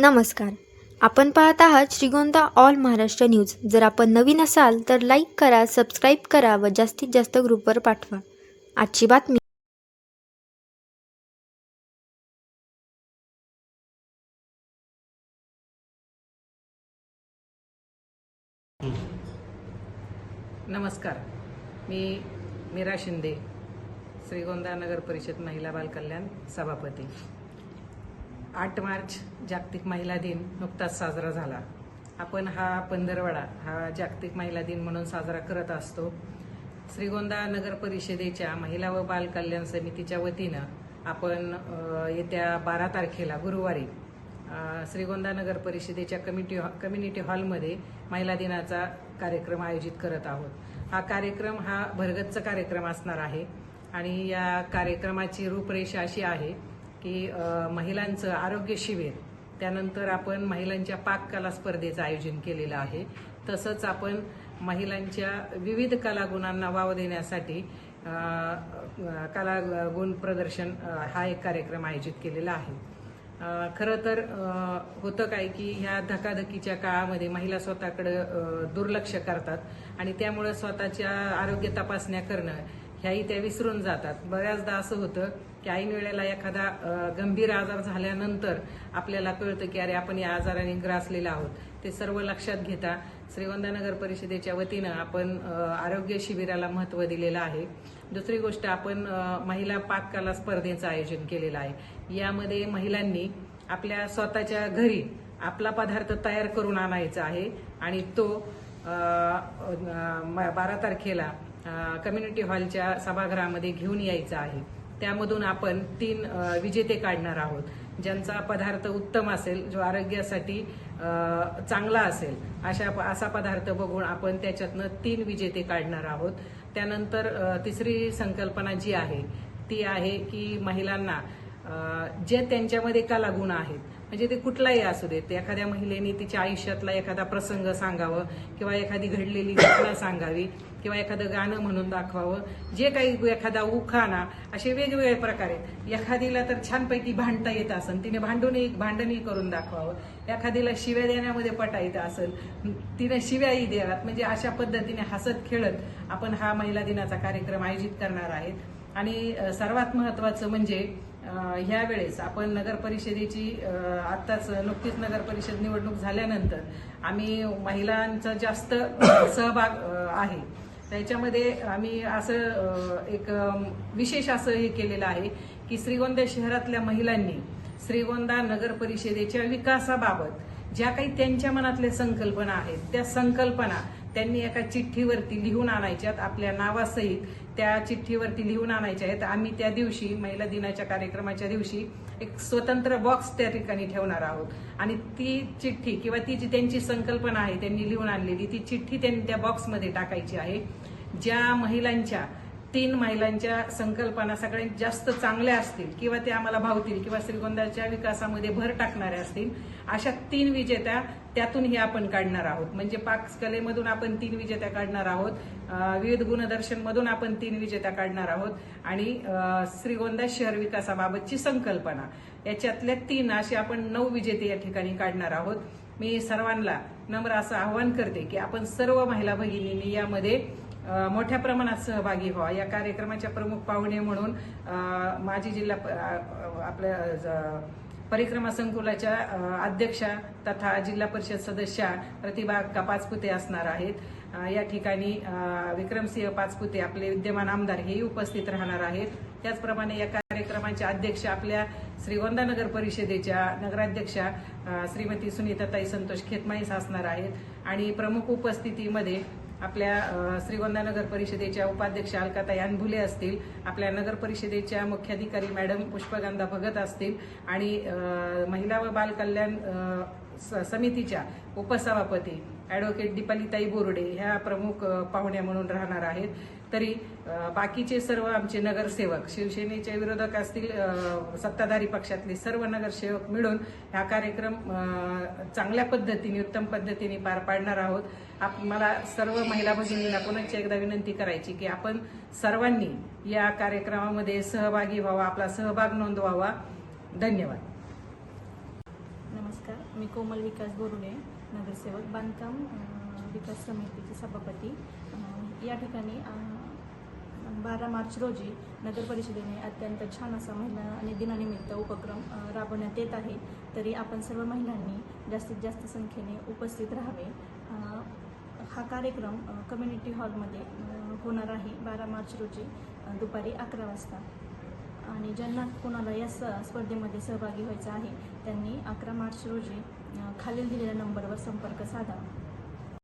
नमस्कार. आपण पाहत आहात श्रीगोंदा ऑल महाराष्ट्र न्यूज. जर आपण नवीन असाल तर लाईक करा, सबस्क्राईब करा व जास्तीत जास्त ग्रुपवर पाठवा. आजची बातमी. नमस्कार. मी मीरा शिंदे, श्रीगोंदा नगर परिषद महिला बाल कल्याण सभापती. 8 मार्च जागतिक महिला दिन नुकताच साजरा झाला. आपण हा पंधरवडा हा जागतिक महिला दिन म्हणून साजरा करत असतो. श्रीगोंदा नगर परिषदेच्या महिला व बाल कल्याण समितीच्या वतीनं आपण येत्या 12 तारखेला गुरुवारी श्रीगोंदा नगर परिषदेच्या कम्युनिटी हॉलमध्ये महिला दिनाचा कार्यक्रम आयोजित करत आहोत. हा कार्यक्रम भरगच्च कार्यक्रम असणार आहे आणि या कार्यक्रमाची रूपरेषा अशी आहे की महिलांचं आरोग्य शिबिर, त्यानंतर आपण महिलांच्या पाककला स्पर्धेचं आयोजन केलेलं आहे. तसंच आपण महिलांच्या विविध कलागुणांना वाव देण्यासाठी कला गुण प्रदर्शन हा एक कार्यक्रम आयोजित केलेला आहे. खरं तर होतं काय की ह्या धकाधकीच्या काळामध्ये महिला स्वतःकडे दुर्लक्ष करतात आणि त्यामुळे स्वतःच्या आरोग्य तपासण्या करणं ह्याही त्या विसरून जातात. बऱ्याचदा असं होतं की ऐन वेळेला एखादा गंभीर आजार झाल्यानंतर आपल्याला कळतं की अरे आपण या आजाराने ग्रासलेलो आहोत. ते सर्व लक्षात घेता श्रीगोंदा नगर परिषदेच्या वतीनं आपण आरोग्य शिबिराला महत्त्व दिलेलं आहे. दुसरी गोष्ट, आपण महिला पाककला स्पर्धेचं आयोजन केलेलं आहे. यामध्ये महिलांनी आपल्या स्वतःच्या घरी आपला पदार्थ तयार करून आणायचा आहे आणि तो 12 तारखेला कम्युनिटी हॉलच्या सभागृहामध्ये घेऊन यायचा आहे. त्यामधून आपण 3 विजेते काढणार आहोत. ज्यांचा पदार्थ उत्तम असेल, जो आरोग्यासाठी चांगला असेल, असा पदार्थ बघून आपण त्याच्यातनं 3 विजेते काढणार आहोत. त्यानंतर तिसरी संकल्पना जी आहे ती आहे की महिलांना जे त्यांच्यामध्ये कलागुण आहेत, म्हणजे ते कुठलाही असू देत, एखाद्या महिलेने तिच्या आयुष्यातला एखादा प्रसंग सांगावं किंवा एखादी घडलेली घटना सांगावी किंवा एखादं गाणं म्हणून दाखवावं, जे काही एखादा उखाणा, असे वेगवेगळे प्रकारे. एखादीला तर छानपैकी भांडता येत असेल, तिने भांडणही करून दाखवावं. एखादीला शिव्या देण्यामध्ये पटा येत असेल, तिने शिव्याही द्याव्यात. म्हणजे अशा पद्धतीने हसत खेळत आपण हा महिला दिनाचा कार्यक्रम आयोजित करणार आहेत. आणि सर्वात महत्वाचं म्हणजे ह्या वेळेस आपण नगर परिषदेची आत्ताच नुकतीच नगर परिषद निवडणूक झाल्यानंतर आम्ही महिलांचा जास्त सहभाग आहे. त्याच्यामध्ये आम्ही असं एक विशेष असं हे केलेलं आहे की श्रीगोंदा शहरातल्या महिलांनी श्रीगोंदा नगर परिषदेच्या विकासाबाबत ज्या काही त्यांच्या मनातल्या संकल्पना आहेत, त्या संकल्पना त्यांनी एका चिठ्ठीवरती लिहून आणायच्यात. आपल्या नावासहित त्या चिठ्ठीवरती लिहून आणायच्या आहेत. आम्ही त्या दिवशी महिला दिनाच्या कार्यक्रमाच्या दिवशी एक स्वतंत्र बॉक्स त्या ठिकाणी ठेवणार आहोत आणि ती चिठ्ठी किंवा ती जी त्यांची संकल्पना आहे त्यांनी लिहून आणलेली, ती चिठ्ठी त्यांनी त्या बॉक्समध्ये टाकायची आहे. ज्या महिलांच्या 3 महिलांच्या संकल्पना सगळ्यात जास्त चांगल्या असतील किंवा ते आम्हाला भावतील किंवा श्रीगोंदाच्या विकासामध्ये भर टाकणाऱ्या असतील, अशा 3 विजेत्या त्यातूनही आपण काढणार आहोत. म्हणजे पाककलेमधून आपण 3 विजेत्या काढणार आहोत, विविध गुणदर्शन मधून आपण 3 विजेत्या काढणार आहोत आणि श्रीगोंदा शहर विकासाबाबतची संकल्पना, याच्यातल्या 3 असे आपण 9 विजेते या ठिकाणी काढणार आहोत. मी सर्वांना नम्र असं आवाहन करते की आपण सर्व महिला भगिनींनी यामध्ये मोठ्या प्रमाणात सहभागी व्हा. या कार्यक्रमाच्या प्रमुख पाहुणे म्हणून माजी जिल्हा आपल्या परिक्रमा संकुलाच्या अध्यक्षा तथा जिल्हा परिषद सदस्या प्रतिभा पाचपुते असणार आहेत. या ठिकाणी विक्रमसिंह पाचपुते आपले विद्यमान आमदार हेही उपस्थित राहणार आहेत. त्याचप्रमाणे या कार्यक्रमाचे अध्यक्ष आपल्या श्रीगोंदा नगर परिषदेच्या नगराध्यक्षा श्रीमती सुनीताताई संतोष खेतमाईस असणार आहेत आणि प्रमुख उपस्थितीमध्ये आपल्या श्रीगोंदा नगर परिषदेच्या उपाध्यक्ष अलकाताई अनभुले असतील, आपल्या नगर परिषदेच्या मुख्याधिकारी मॅडम पुष्पगंधा भगत असतील आणि महिला व बाल कल्याण समितीच्या उपसभापती ॲडव्होकेट दीपालीताई बोर्डे ह्या प्रमुख पाहुण्या म्हणून राहणार आहेत. तरी बाकीचे सर्व आमचे नगरसेवक, शिवसेनेचे विरोधक असतील, सत्ताधारी पक्षातले सर्व नगरसेवक मिळून हा कार्यक्रम चांगल्या पद्धतीने, उत्तम पद्धतीने पार पाडणार आहोत. मला सर्व महिला भगिनींना पुनश्च एकदा विनंती करायची की आपण सर्वांनी या कार्यक्रमामध्ये सहभागी व्हावा, आपला सहभाग नोंदवावा. धन्यवाद. नमस्कार, मी कोमल विकास बोरुडे, नगरसेवक बांधकाम विकास समितीचे सभापती. या ठिकाणी 12 मार्च रोजी नगर परिषदेने अत्यंत छान असा महिला आणि दिनानिमित्त उपक्रम राबवण्यात येत आहे. तरी आपण सर्व महिलांनी जास्तीत जास्त संख्येने उपस्थित राहावे. हा कार्यक्रम कम्युनिटी हॉलमध्ये होणार आहे 12 मार्च रोजी दुपारी 11 वाजता. आणि ज्यांना कोणाला या स्पर्धेमध्ये सहभागी व्हायचं आहे त्यांनी 11 मार्च रोजी खालील दिलेल्या नंबरवर संपर्क साधा.